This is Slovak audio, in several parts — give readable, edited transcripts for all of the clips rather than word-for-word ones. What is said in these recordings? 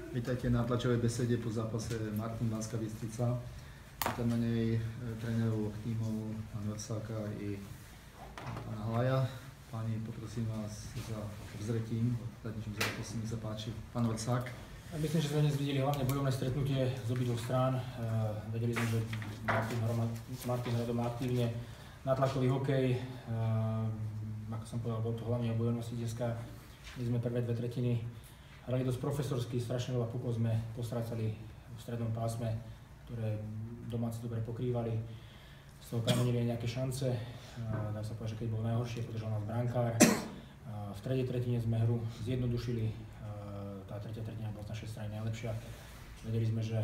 Vítajte na tlačovej besede po zápase Martin Banská Bystrica. Vítam na nej trénerov tímov pána Vrsáka i pána Halaja. Páni, poprosím vás za obzretím, ostatným zápasom, mi sa páči. Pán Vrsák. Myslím, že sme dnes videli hlavne bojovné stretnutie z obidvoch strán. Vedeli sme, že Martin hrá doma aktívne natlakový hokej. Ako som povedal, bol to hlavne o bojovnosti dneska. My sme prvé dve tretiny hrali dosť profesorsky, strašne veľa pukov sme postrácali v strednom pásme, ktoré domáci dobre pokrývali. Z toho pramenili aj nejaké šance. Dá sa povedať, že keď bol najhoršie, podržal nás brankár. V tretej tretine sme hru zjednodušili. Tá tretia tretina bola z našej strany najlepšia. Vedeli sme, že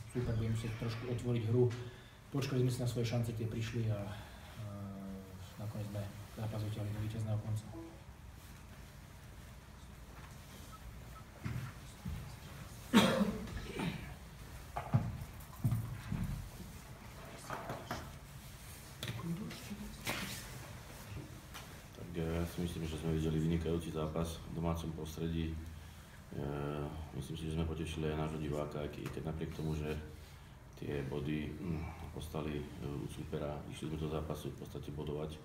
super bude musieť trošku otvoriť hru. Počkali sme si na svoje šance, tie prišli a nakoniec sme zápas vytiahli do víťazného konca. Ja si myslím, že sme videli vynikajúci zápas v domácom prostredí. Myslím si, že sme potešili aj nášho diváka, aj keď napriek tomu, že tie body ostali u supera, išli sme do zápasu v podstate bodovať.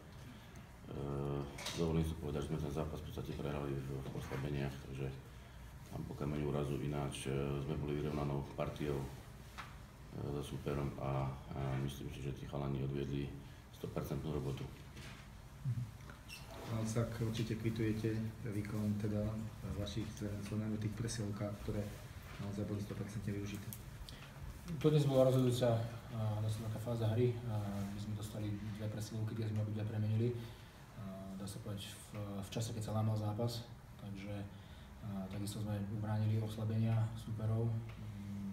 Dovolím si povedať, že sme ten zápas v podstate prehrali v oslabeniach, takže tam po kameňu úrazu ináč sme boli vyrovnanou partiou so superom a myslím si, že tí chalani odviedli 100% robotu. Pán Vrsák, určite kvitujete výkon teda vašich zverencov, najmä tých presilovkách, ktoré naozaj boli 100% využité. To dnes bola rozhodujúca taká fáza hry. My sme dostali dve presilovky, kde sme obidve premenili. Dá sa povedať v čase, keď sa lámal zápas. Takže takisto sme ubránili oslabenia superov.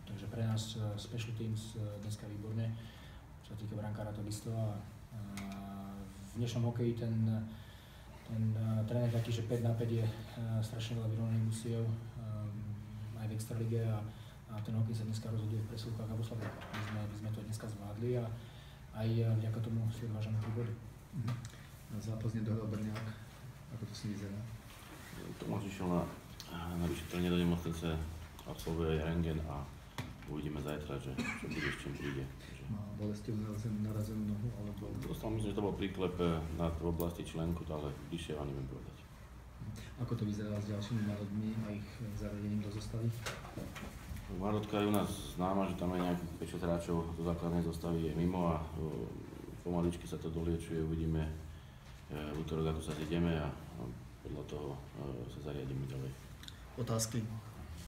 Takže pre nás special teams dneska výborne. Čo sa týka brankára takisto. V dnešnom hokeji ten tréner taký, že 5 na 5 je strašne veľa vyrovnaných musiev aj v extralige a ten hokej sa dneska rozhoduje v presilkách a v oslabeniach. My sme to dneska zvládli a aj vďaka tomu si odvážame 3 body. Zápas nedohral Brňák, ako to si vyzerá? Tomáš išiel na vyšetrenie do nemocnice, absolvuje aj rentgen a uvidíme zajtra, čo bude, s čím príde. Má bolestivú narazenú nohu, alebo... Myslím, že to bol príklep v oblasti členku, ale bližšie vám neviem povedať. Ako to vyzerá s ďalšími národmi a ich zaradením do zostavy? Marotka je u nás známa, že tam je nejakých 5-6 hráčov do základnej zostavy je mimo a pomaličky sa to doliečuje, uvidíme v útorok, ako sa zjedeme a podľa toho sa zariadíme ďalej. Otázky?